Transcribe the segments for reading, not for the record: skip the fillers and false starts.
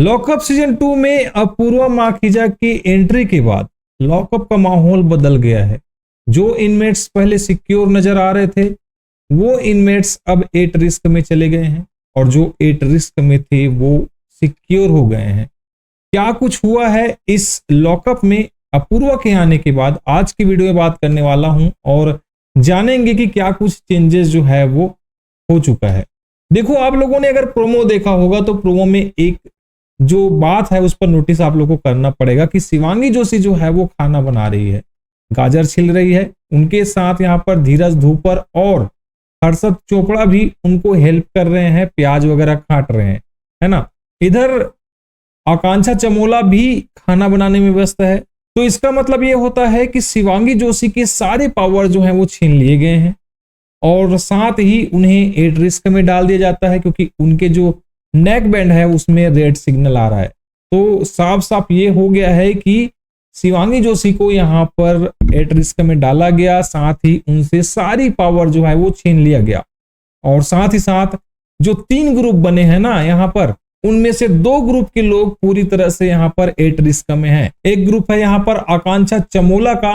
Lockup season 2 में अपूर्वा माखीजा की entry के बाद लॉकअप का माहौल बदल गया है। जो इनमेट्स पहले सिक्योर नजर आ रहे थे वो इनमेट्स अब 8 रिस्क में चले गए हैं और जो 8 रिस्क में थे वो सिक्योर हो गए हैं। क्या कुछ हुआ है इस लॉकअप में अपूर्वा के आने के बाद, आज की वीडियो में बात करने वाला हूं और जानेंगे कि क्या कुछ चेंजेस जो है वो हो चुका है। देखो, आप लोगों ने अगर प्रोमो देखा होगा तो प्रोमो में एक जो बात है उस पर नोटिस आप लोगों को करना पड़ेगा कि शिवांगी जोशी जो है वो खाना बना रही है, गाजर छिल रही है। उनके साथ यहाँ पर धीरज धूपर और हर्षद चोपड़ा भी उनको हेल्प कर रहे हैं, प्याज वगैरह काट रहे हैं, है ना। इधर आकांक्षा चमोला भी खाना बनाने में व्यस्त है। तो इसका मतलब ये होता है कि शिवांगी जोशी के सारे पावर जो हैं वो छीन लिए गए हैं और साथ ही उन्हें 8 रिस्क में डाल दिया जाता है क्योंकि उनके जो नेक बैंड है उसमें रेड सिग्नल आ रहा है। तो साफ साफ ये हो गया है कि शिवांगी जोशी को यहाँ पर 8 रिस्क में डाला गया, साथ ही उनसे सारी पावर जो है वो छीन लिया गया। और साथ ही साथ जो 3 ग्रुप बने हैं ना यहाँ पर, उनमें से 2 ग्रुप के लोग पूरी तरह से यहाँ पर 8 रिस्क में हैं। एक ग्रुप है यहाँ पर आकांक्षा चमोला का,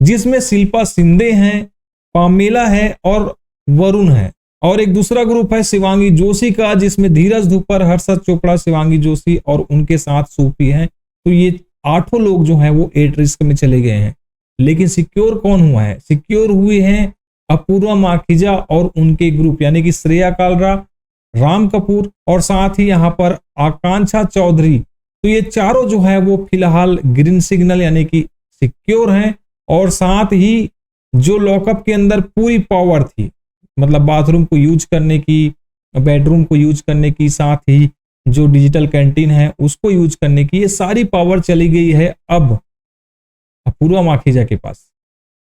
जिसमें शिल्पा शिंदे हैं, पामेला है और वरुण है। और एक दूसरा ग्रुप है शिवांगी जोशी का, जिसमें धीरज धूपर, हर्षद चोपड़ा, शिवांगी जोशी और उनके साथ सूफी हैं। तो ये 8 लोग जो हैं वो 8 रिस्क में चले गए हैं। लेकिन सिक्योर कौन हुआ है? सिक्योर हुए हैं अपूर्वा माखीजा और उनके ग्रुप, यानी कि श्रेया कालरा, राम कपूर और साथ ही यहाँ पर आकांक्षा चौधरी। तो ये चारों जो है वो फिलहाल ग्रीन सिग्नल यानी कि सिक्योर हैं। और साथ ही जो लॉकअप के अंदर पूरी पावर थी, मतलब बाथरूम को यूज करने की, बेडरूम को यूज करने की, साथ ही जो डिजिटल कैंटीन है उसको यूज करने की, ये सारी पावर चली गई है अब अपूर्वा माखीजा के पास।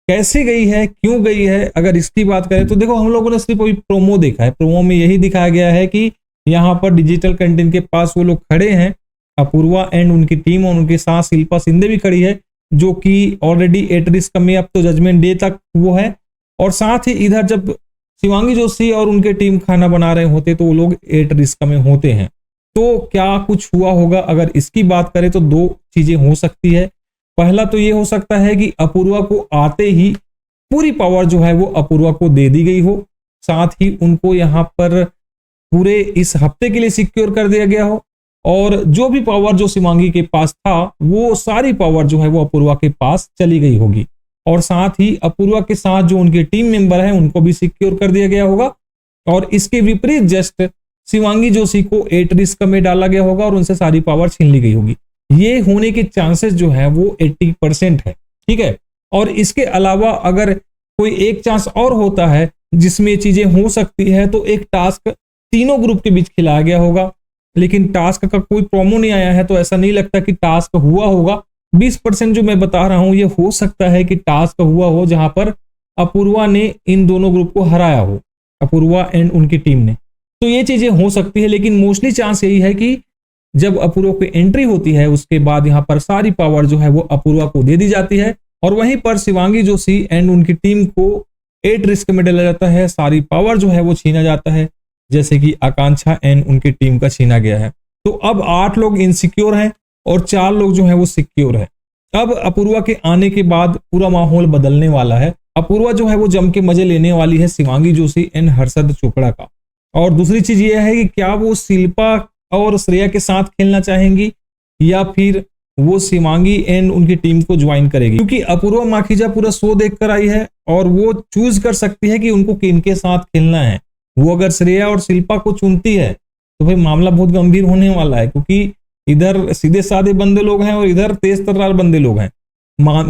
कैसे गई है, क्यों गई है, अगर इसकी बात करें तो देखो, हम लोगों ने सिर्फ अभी प्रोमो देखा है। प्रोमो में यही दिखाया गया है कि यहाँ पर डिजिटल कैंटीन के पास वो लोग खड़े हैं, अपूर्वा एंड उनकी टीम, और उनके साथ शिल्पा शिंदे भी खड़ी है, जो कि ऑलरेडी 8 रिस्क में अब तो जजमेंट डे तक वो है। और साथ ही इधर जब शिवांगी जोशी और उनके टीम खाना बना रहे होते तो वो लोग 8 रिस्क में होते हैं। तो क्या कुछ हुआ होगा, अगर इसकी बात करें तो 2 चीजें हो सकती है। पहला तो ये हो सकता है कि अपूर्वा को आते ही पूरी पावर जो है वो अपूर्वा को दे दी गई हो, साथ ही उनको यहाँ पर पूरे इस हफ्ते के लिए सिक्योर कर दिया गया हो, और जो भी पावर जो शिवांगी के पास था वो सारी पावर जो है वो अपूर्वा के पास चली गई होगी। और साथ ही अपूर्वा के साथ जो उनके टीम मेंबर हैं उनको भी सिक्योर कर दिया गया होगा। और इसके विपरीत जस्ट शिवांगी जोशी को 8 रिस्क में डाला गया होगा और उनसे सारी पावर छीन ली गई होगी। ये होने के चांसेस जो है वो 80% है, ठीक है। और इसके अलावा अगर कोई एक चांस और होता है जिसमें चीजें हो सकती है, तो एक टास्क तीनों ग्रुप के बीच खिलाया गया होगा, लेकिन टास्क का कोई प्रोमो नहीं आया है तो ऐसा नहीं लगता कि टास्क हुआ होगा। 20% जो मैं बता रहा हूं ये हो सकता है कि टास्क हुआ हो जहां पर अपूर्वा ने इन दोनों ग्रुप को हराया हो, अपूर्वा एंड उनकी टीम ने। तो ये चीजें हो सकती है, लेकिन मोस्टली चांस यही है कि जब अपूर्वा की एंट्री होती है उसके बाद यहाँ पर सारी पावर जो है वो अपूर्वा को दे दी जाती है, और वहीं पर शिवांगी जोशी एंड उनकी टीम को 8 रिस्क में डाला जाता है, सारी पावर जो है वो छीना जाता है, जैसे कि आकांक्षा एंड उनकी टीम का छीना गया है। तो अब 8 लोग इनसिक्योर हैं और 4 लोग जो है वो सिक्योर है। अब अपूर्वा के आने के बाद पूरा माहौल बदलने वाला है। अपूर्वा जो है वो जम के मजे लेने वाली है शिवांगी जोशी एंड हर्षद चोपड़ा का। और दूसरी चीज ये है कि क्या वो शिल्पा और श्रेया के साथ खेलना चाहेंगी या फिर वो शिवांगी एंड उनकी टीम को ज्वाइन करेगी, क्योंकि अपूर्वा माखीजा पूरा शो देख कर आई है और वो चूज कर सकती है कि उनको किनके साथ खेलना है। वो अगर श्रेया और शिल्पा को चुनती है तो भाई मामला बहुत गंभीर होने वाला है, क्योंकि इधर सीधे साधे बंदे लोग हैं और इधर तेज तर्रार बंदे लोग हैं।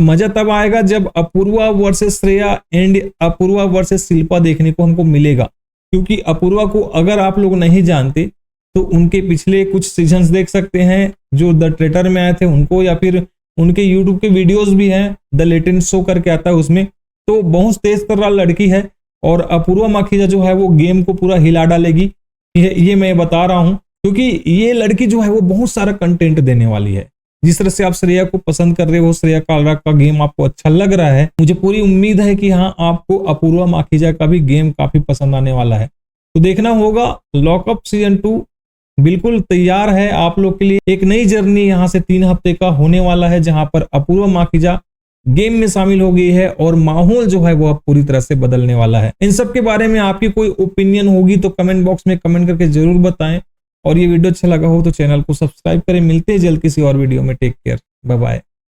मजा तब आएगा जब Apoorva versus Shreya and Apoorva versus Shilpa देखने को हमको मिलेगा, क्योंकि अपूर्वा को अगर आप लोग नहीं जानते तो उनके पिछले कुछ सीजन्स देख सकते हैं जो द ट्रेटर में आए थे उनको, या फिर उनके यूट्यूब के वीडियोस भी हैं, द लेटेंट शो करके आता है उसमें। तो बहुत तेज तर्रार लड़की है और अपूर्वा माखीजा जो है वो गेम को पूरा हिला डालेगी, ये मैं बता रहा हूं, क्योंकि ये लड़की जो है वो बहुत सारा कंटेंट देने वाली है। जिस तरह से आप श्रेया को पसंद कर रहे हो, श्रेया कालरा का गेम आपको अच्छा लग रहा है, मुझे पूरी उम्मीद है कि हाँ आपको अपूर्वा माखीजा का भी गेम काफी पसंद आने वाला है। तो देखना होगा लॉकअप सीजन 2 बिल्कुल तैयार है आप लोग के लिए। एक नई जर्नी यहाँ से 3 हफ्ते का होने वाला है, जहां पर अपूर्वा माखीजा गेम में शामिल हो गई है और माहौल जो है वो अब पूरी तरह से बदलने वाला है। इन सब के बारे में आपकी कोई ओपिनियन होगी तो कमेंट बॉक्स में कमेंट करके जरूर बताएं, और ये वीडियो अच्छा लगा हो तो चैनल को सब्सक्राइब करें। मिलते हैं जल्द किसी और वीडियो में। Take care, bye bye.